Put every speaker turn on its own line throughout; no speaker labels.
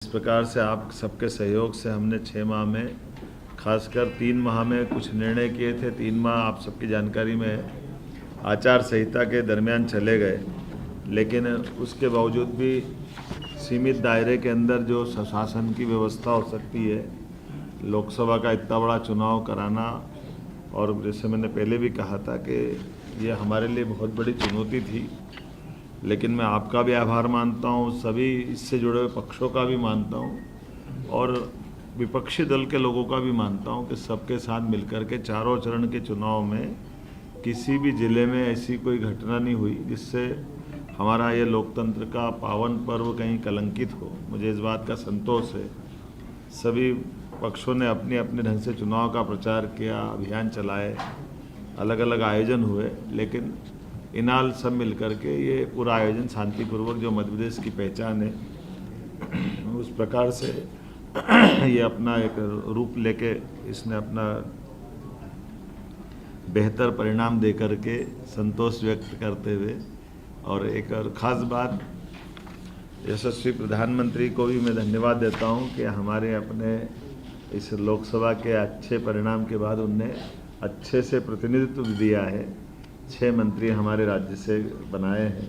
इस प्रकार से आप सबके सहयोग से हमने 6 माह में, खासकर 3 माह में कुछ निर्णय किए थे। 3 माह आप सबकी जानकारी में है, आचार संहिता के दरमियान चले गए, लेकिन उसके बावजूद भी सीमित दायरे के अंदर जो शासन की व्यवस्था हो सकती है, लोकसभा का इतना बड़ा चुनाव कराना, और जैसे मैंने पहले भी कहा था कि ये हमारे लिए बहुत बड़ी चुनौती थी। लेकिन मैं आपका भी आभार मानता हूँ, सभी इससे जुड़े हुए पक्षों का भी मानता हूँ और विपक्षी दल के लोगों का भी मानता हूँ कि सबके साथ मिलकर के चारों चरण के चुनाव में किसी भी ज़िले में ऐसी कोई घटना नहीं हुई जिससे हमारा ये लोकतंत्र का पावन पर्व कहीं कलंकित हो। मुझे इस बात का संतोष है। सभी पक्षों ने अपने अपने ढंग से चुनाव का प्रचार किया, अभियान चलाए, अलग अलग आयोजन हुए, लेकिन इनाल सब मिलकर के ये पूरा आयोजन शांतिपूर्वक, जो मध्य प्रदेश की पहचान है, उस प्रकार से ये अपना एक रूप लेके इसने अपना बेहतर परिणाम दे करके संतोष व्यक्त करते हुए, और एक और ख़ास बात, यशस्वी प्रधानमंत्री को भी मैं धन्यवाद देता हूं कि हमारे अपने इस लोकसभा के अच्छे परिणाम के बाद उनने अच्छे से प्रतिनिधित्व दिया है। 6 मंत्री हमारे राज्य से बनाए हैं,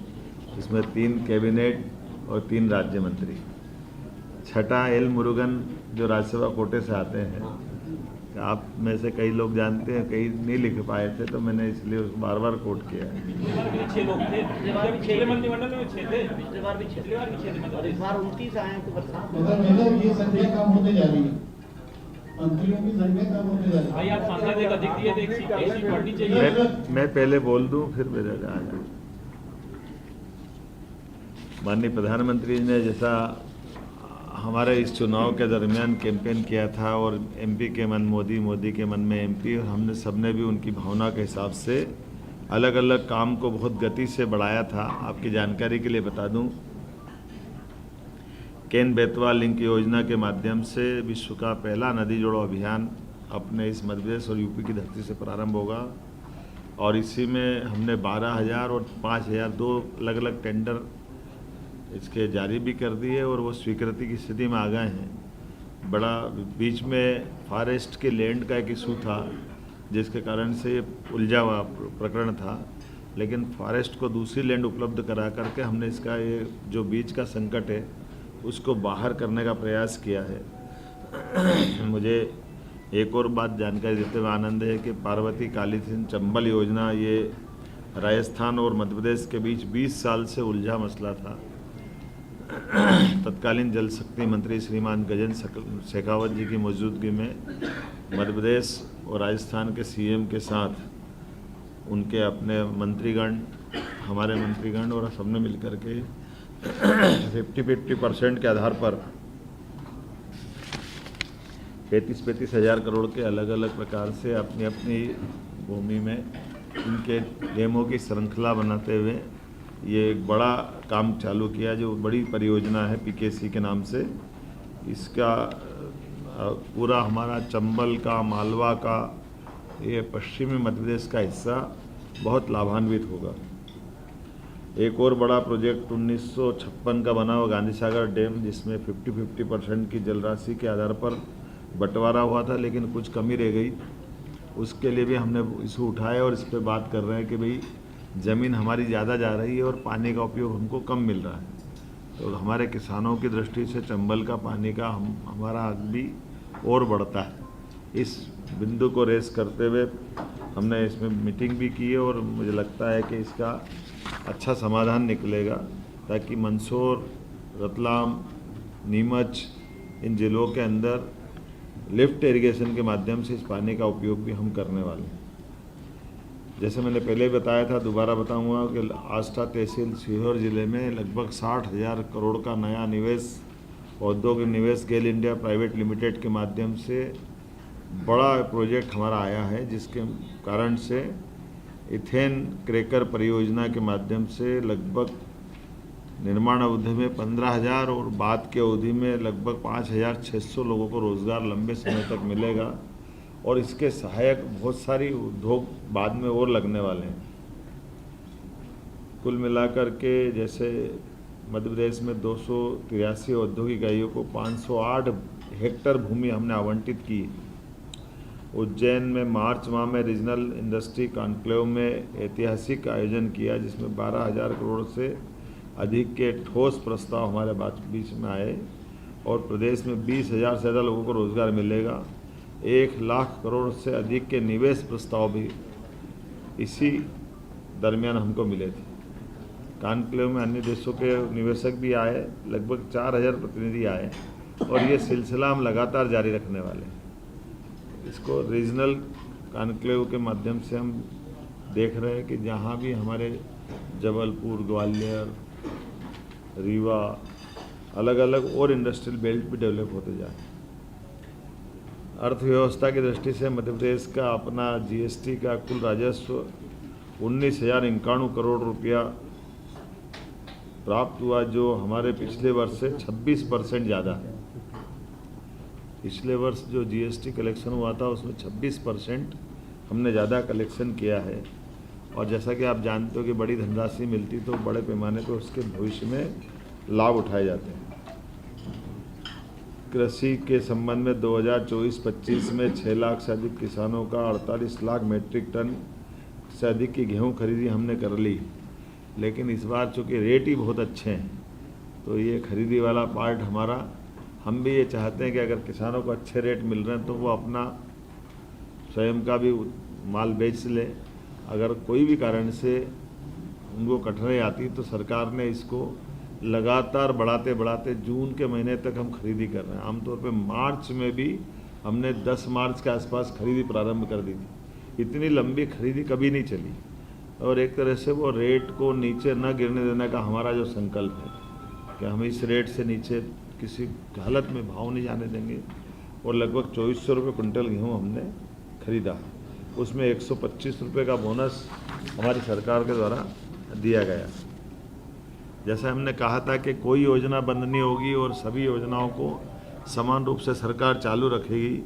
इसमें 3 कैबिनेट और 3 राज्य मंत्री। छठा एल मुरुगन जो राज्यसभा कोटे से आते हैं, आप में से कई लोग जानते हैं, कई नहीं लिख पाए थे, तो मैंने इसलिए उसको बार बार कोट किया है।
पिछले बार भी 6 मंत्रिमंडल में 6 थे, पिछले बार भी 6 थे, और इस बार 29 आए हैं। तो
मतलब ये संख्या कम होते जा रही है, मंत्रियों की संख्या कम होते जा रही है।
भाई आप सांसद एक अधिक दिए थे, एक सीट बढ़नी चाहिए।
मैं पहले बोल दूं फिर मेरे आज। माननीय प्रधानमंत्री ने जैसा हमारे इस चुनाव के दरमियान कैंपेन किया था, और एमपी के मन मोदी, मोदी के मन में एमपी, और हमने सबने भी उनकी भावना के हिसाब से अलग अलग काम को बहुत गति से बढ़ाया था। आपकी जानकारी के लिए बता दूं, केन बेतवा लिंक योजना के माध्यम से विश्व का पहला नदी जोड़ो अभियान अपने इस मध्य प्रदेश और यूपी की धरती से प्रारंभ होगा, और इसी में हमने 12,000 और 5,000 2 अलग अलग टेंडर इसके जारी भी कर दिए, और वो स्वीकृति की स्थिति में आ गए हैं। बड़ा बीच में फॉरेस्ट के लैंड का एक इशू था, जिसके कारण से ये उलझा हुआ प्रकरण था, लेकिन फॉरेस्ट को दूसरी लैंड उपलब्ध करा करके हमने इसका ये जो बीच का संकट है उसको बाहर करने का प्रयास किया है। मुझे एक और बात जानकारी देते हुए आनंद है कि पार्वती काली सिंध चंबल योजना, ये राजस्थान और मध्य प्रदेश के बीच 20 साल से उलझा मसला था। तत्कालीन जल शक्ति मंत्री श्रीमान गजेंद्र शेखावत जी की मौजूदगी में मध्य प्रदेश और राजस्थान के सीएम के साथ उनके अपने मंत्रीगण, हमारे मंत्रीगण और सबने मिलकर के 50-50% के आधार पर 35-35 हज़ार करोड़ के अलग अलग प्रकार से अपनी अपनी भूमि में इनके डेमो की श्रृंखला बनाते हुए ये एक बड़ा काम चालू किया, जो बड़ी परियोजना है पीकेसी के नाम से। इसका पूरा हमारा चंबल का, मालवा का, ये पश्चिमी मध्य प्रदेश का हिस्सा बहुत लाभान्वित होगा। एक और बड़ा प्रोजेक्ट 1956 का बना हुआ गांधी सागर डैम, जिसमें 50-50% की जल राशि के आधार पर बंटवारा हुआ था, लेकिन कुछ कमी रह गई। उसके लिए भी हमने इशू उठाया और इस पर बात कर रहे हैं कि भाई ज़मीन हमारी ज़्यादा जा रही है और पानी का उपयोग हमको कम मिल रहा है, तो हमारे किसानों की दृष्टि से चंबल का पानी का हमारा हक भी और बढ़ता है। इस बिंदु को रेस करते हुए हमने इसमें मीटिंग भी की है, और मुझे लगता है कि इसका अच्छा समाधान निकलेगा, ताकि मंदसौर, रतलाम, नीमच, इन जिलों के अंदर लिफ्ट इरिगेशन के माध्यम से इस पानी का उपयोग भी हम करने वाले हैं। जैसे मैंने पहले बताया था, दोबारा बताऊंगा कि आष्टा तहसील सीहोर जिले में लगभग 60,000 करोड़ का नया निवेश, औद्योगिक निवेश गेल इंडिया प्राइवेट लिमिटेड के माध्यम से बड़ा प्रोजेक्ट हमारा आया है, जिसके कारण से इथेन क्रैकर परियोजना के माध्यम से लगभग निर्माण अवधि में 15,000 और बाद की अवधि में लगभग 5,600 लोगों को रोजगार लंबे समय तक मिलेगा, और इसके सहायक बहुत सारी उद्योग बाद में और लगने वाले हैं। कुल मिलाकर के जैसे मध्य प्रदेश में 283 औद्योगिक इकाइयों को 508 हेक्टेयर भूमि हमने आवंटित की। उज्जैन में मार्च माह में रीजनल इंडस्ट्री कॉन्क्लेव में ऐतिहासिक आयोजन किया, जिसमें 12,000 करोड़ से अधिक के ठोस प्रस्ताव हमारे बीच में आए और प्रदेश में 20,000 से ज़्यादा लोगों को रोजगार मिलेगा। 1 लाख करोड़ से अधिक के निवेश प्रस्ताव भी इसी दरमियान हमको मिले थे। कॉन्क्लेव में अन्य देशों के निवेशक भी आए, लगभग 4,000 प्रतिनिधि आए और ये सिलसिला हम लगातार जारी रखने वाले हैं। इसको रीजनल कॉन्क्लेव के माध्यम से हम देख रहे हैं कि जहाँ भी हमारे जबलपुर, ग्वालियर, रीवा, अलग अलग और इंडस्ट्रियल बेल्ट भी डेवलप होते जाए। अर्थव्यवस्था की दृष्टि से मध्य प्रदेश का अपना जीएसटी का कुल राजस्व 19,091 करोड़ रुपया प्राप्त हुआ, जो हमारे पिछले वर्ष से 26% ज़्यादा है। पिछले वर्ष जो जीएसटी कलेक्शन हुआ था उसमें 26% हमने ज़्यादा कलेक्शन किया है। और जैसा कि आप जानते हो कि बड़ी धनराशि मिलती तो बड़े पैमाने पर उसके भविष्य में लाभ उठाए जाते हैं। कृषि के संबंध में 2024-25 में 6 लाख से अधिक किसानों का 48 लाख मीट्रिक टन से अधिक की गेहूँ खरीदी हमने कर ली, लेकिन इस बार चूँकि रेट ही बहुत अच्छे हैं तो ये खरीदी वाला पार्ट हमारा, हम भी ये चाहते हैं कि अगर किसानों को अच्छे रेट मिल रहे हैं तो वो अपना स्वयं का भी माल बेच ले। अगर कोई भी कारण से उनको कठिनाई आती तो सरकार ने इसको लगातार बढ़ाते बढ़ाते जून के महीने तक हम खरीदी कर रहे हैं। आमतौर पे मार्च में भी हमने 10 मार्च के आसपास खरीदी प्रारंभ कर दी थी। इतनी लंबी खरीदी कभी नहीं चली और एक तरह से वो रेट को नीचे न गिरने देने का हमारा जो संकल्प है कि हम इस रेट से नीचे किसी हालत में भाव नहीं जाने देंगे। और लगभग 2400 रुपये कुंटल गेहूँ हमने खरीदा, उसमें 125 रुपये का बोनस हमारी सरकार के द्वारा दिया गया। जैसा हमने कहा था कि कोई योजना बंद नहीं होगी और सभी योजनाओं को समान रूप से सरकार चालू रखेगी।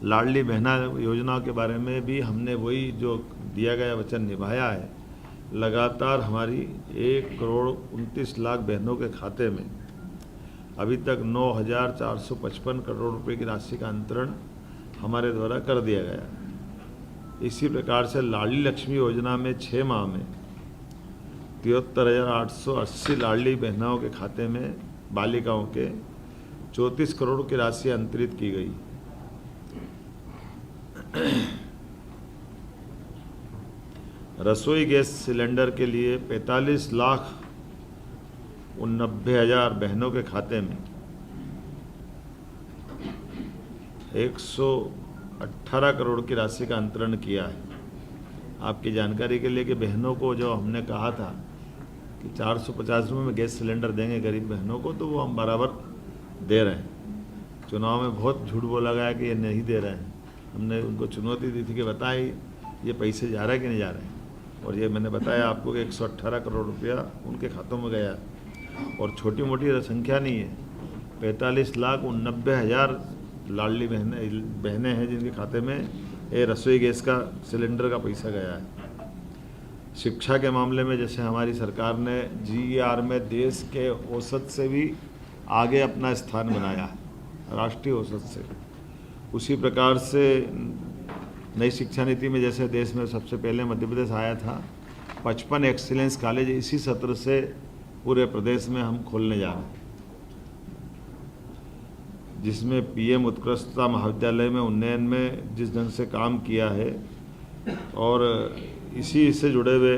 लाडली बहना योजना के बारे में भी हमने वही जो दिया गया वचन निभाया है। लगातार हमारी 1,29,00,000 बहनों के खाते में अभी तक 9,455 करोड़ रुपए की राशि का अंतरण हमारे द्वारा कर दिया गया। इसी प्रकार से लाडली लक्ष्मी योजना में 6 माह में 73,880 लाडली बहनों के खाते में बालिकाओं के 34 करोड़ की राशि अंतरित की गई। रसोई गैस सिलेंडर के लिए 45,90,000 बहनों के खाते में 118 करोड़ की राशि का अंतरण किया है। आपकी जानकारी के लिए कि बहनों को जो हमने कहा था कि 450 रुपये में गैस सिलेंडर देंगे गरीब बहनों को, तो वो हम बराबर दे रहे हैं। चुनाव में बहुत झूठ बोला गया कि ये नहीं दे रहे हैं। हमने उनको चुनौती दी थी कि बताएं ये पैसे जा रहे हैं कि नहीं जा रहे हैं, और ये मैंने बताया आपको कि 118 करोड़ रुपया उनके खातों में गया। और छोटी मोटी संख्या नहीं है, 45,90,000 लाडली बहनें हैं जिनके खाते में ये रसोई गैस का सिलेंडर का पैसा गया है। शिक्षा के मामले में जैसे हमारी सरकार ने GER में देश के औसत से भी आगे अपना स्थान बनाया है, राष्ट्रीय औसत से, उसी प्रकार से नई शिक्षा नीति में जैसे देश में सबसे पहले मध्य प्रदेश आया था, 55 एक्सीलेंस कॉलेज इसी सत्र से पूरे प्रदेश में हम खोलने जा रहे हैं, जिसमें PM उत्कृष्टता महाविद्यालय में उन्नयन में जिस ढंग से काम किया है और इसी से जुड़े हुए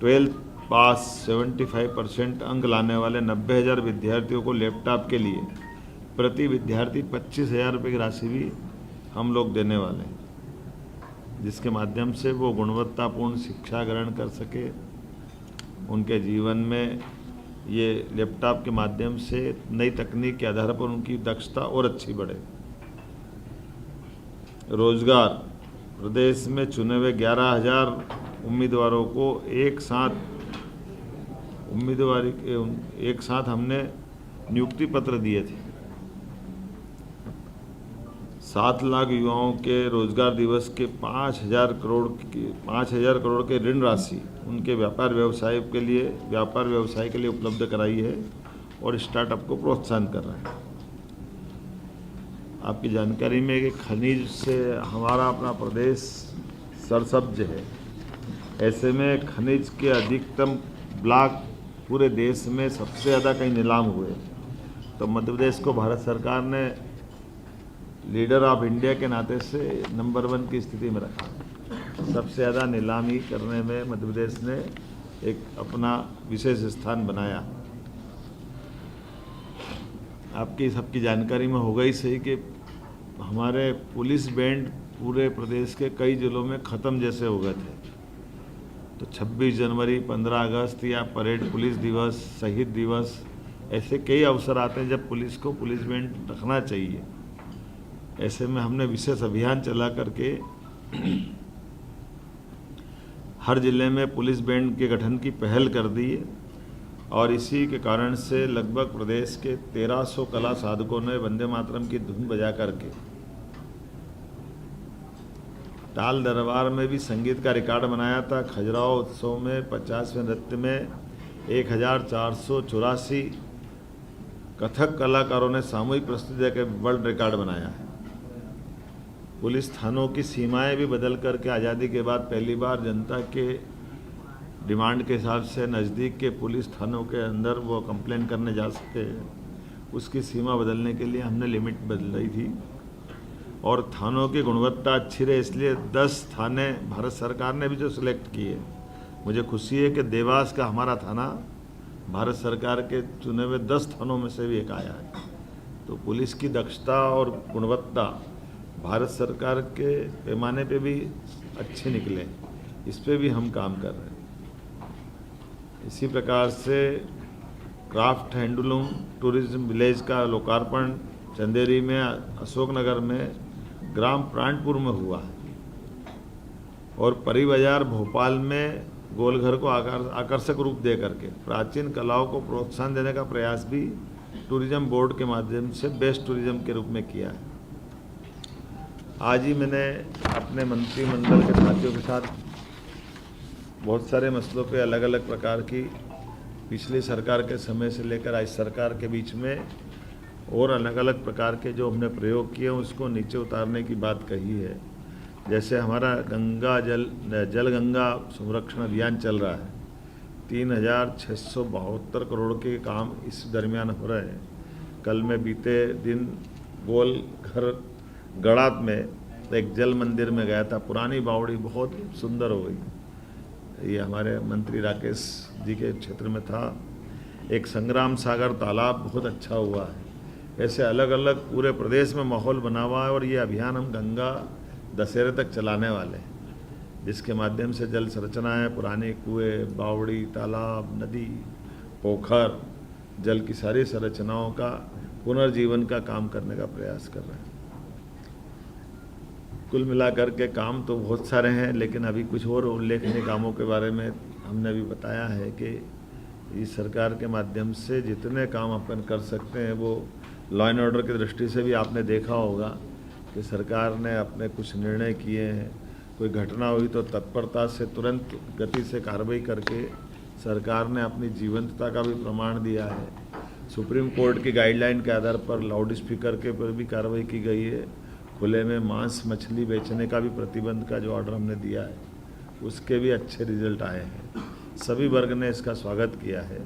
12th पास 75% अंक लाने वाले 90,000 विद्यार्थियों को लैपटॉप के लिए प्रति विद्यार्थी 25,000 रुपये की राशि भी हम लोग देने वाले हैं, जिसके माध्यम से वो गुणवत्तापूर्ण शिक्षा ग्रहण कर सके। उनके जीवन में ये लैपटॉप के माध्यम से नई तकनीक के आधार पर उनकी दक्षता और अच्छी बढ़े। रोजगार, प्रदेश में चुने हुए 11,000 उम्मीदवारों को एक साथ हमने नियुक्ति पत्र दिए थे। 7 लाख युवाओं के रोजगार दिवस के 5,000 करोड़ के ऋण राशि उनके व्यापार व्यवसाय के लिए उपलब्ध कराई है और स्टार्टअप को प्रोत्साहन कर रहे हैं। आपकी जानकारी में कि खनिज से हमारा अपना प्रदेश सरसब्ज है। ऐसे में खनिज के अधिकतम ब्लॉक पूरे देश में सबसे ज़्यादा कहीं नीलाम हुए, तो मध्य प्रदेश को भारत सरकार ने लीडर ऑफ इंडिया के नाते से नंबर 1 की स्थिति में रखा। सबसे ज़्यादा नीलामी करने में मध्य प्रदेश ने एक अपना विशेष स्थान बनाया। आपकी सबकी जानकारी में होगा ही सही कि हमारे पुलिस बैंड पूरे प्रदेश के कई जिलों में ख़त्म जैसे हो गए थे। तो 26 जनवरी, 15 अगस्त या परेड पुलिस दिवस, शहीद दिवस, ऐसे कई अवसर आते हैं जब पुलिस को पुलिस बैंड रखना चाहिए। ऐसे में हमने विशेष अभियान चला करके हर जिले में पुलिस बैंड के गठन की पहल कर दी है और इसी के कारण से लगभग प्रदेश के 1300 कला साधकों ने वंदे मातरम की धुन बजा करके ताल दरबार में भी संगीत का रिकॉर्ड बनाया था। खजुराहो उत्सव में 50वें नृत्य में 1484 कथक कलाकारों ने सामूहिक प्रस्तुति के वर्ल्ड रिकॉर्ड बनाया है। पुलिस थानों की सीमाएं भी बदल करके आज़ादी के बाद पहली बार जनता के डिमांड के हिसाब से नज़दीक के पुलिस थानों के अंदर वो कंप्लेन करने जा सकते हैं। उसकी सीमा बदलने के लिए हमने लिमिट बदलाई थी और थानों की गुणवत्ता अच्छी रहे, इसलिए 10 थाने भारत सरकार ने भी जो सिलेक्ट किए। मुझे खुशी है कि देवास का हमारा थाना भारत सरकार के चुने हुए 10 थानों में से भी एक आया है। तो पुलिस की दक्षता और गुणवत्ता भारत सरकार के पैमाने पे भी अच्छे निकले, इस पे भी हम काम कर रहे हैं। इसी प्रकार से क्राफ्ट हैंडलूम टूरिज्म विलेज का लोकार्पण चंदेरी में, अशोकनगर में, ग्राम प्राणपुर में हुआ और परी बाजार भोपाल में गोलघर को आकर्षक रूप दे करके प्राचीन कलाओं को प्रोत्साहन देने का प्रयास भी टूरिज्म बोर्ड के माध्यम से बेस्ट टूरिज्म के रूप में किया है। आज ही मैंने अपने मंत्रिमंडल के साथियों के साथ बहुत सारे मसलों पे अलग अलग प्रकार की पिछली सरकार के समय से लेकर आज सरकार के बीच में और अलग अलग प्रकार के जो हमने प्रयोग किए उसको नीचे उतारने की बात कही है। जैसे हमारा जलगंगा संरक्षण अभियान चल रहा है, 3672 करोड़ के काम इस दरमियान हो रहे हैं। कल मैं बीते दिन गोलघर गड़ात में एक जल मंदिर में गया था। पुरानी बावड़ी बहुत सुंदर हो गई। ये हमारे मंत्री राकेश जी के क्षेत्र में था। एक संग्राम सागर तालाब बहुत अच्छा हुआ है। ऐसे अलग अलग पूरे प्रदेश में माहौल बना हुआ है और ये अभियान हम गंगा दशहरे तक चलाने वाले हैं, जिसके माध्यम से जल संरचनाएँ, पुराने कुएं, बावड़ी, तालाब, नदी, पोखर, जल की सारी संरचनाओं का पुनर्जीवन का काम करने का प्रयास कर रहे हैं। कुल मिलाकर के काम तो बहुत सारे हैं, लेकिन अभी कुछ और उल्लेखनीय कामों के बारे में हमने भी बताया है कि इस सरकार के माध्यम से जितने काम अपन कर सकते हैं वो लॉ एंड ऑर्डर की दृष्टि से भी आपने देखा होगा कि सरकार ने अपने कुछ निर्णय किए हैं। कोई घटना हुई तो तत्परता से तुरंत गति से कार्रवाई करके सरकार ने अपनी जीवंतता का भी प्रमाण दिया है। सुप्रीम कोर्ट की गाइडलाइन के आधार पर लाउड स्पीकर के पर भी कार्रवाई की गई है। खुले में मांस मछली बेचने का भी प्रतिबंध का जो ऑर्डर हमने दिया है उसके भी अच्छे रिजल्ट आए हैं। सभी वर्ग ने इसका स्वागत किया है।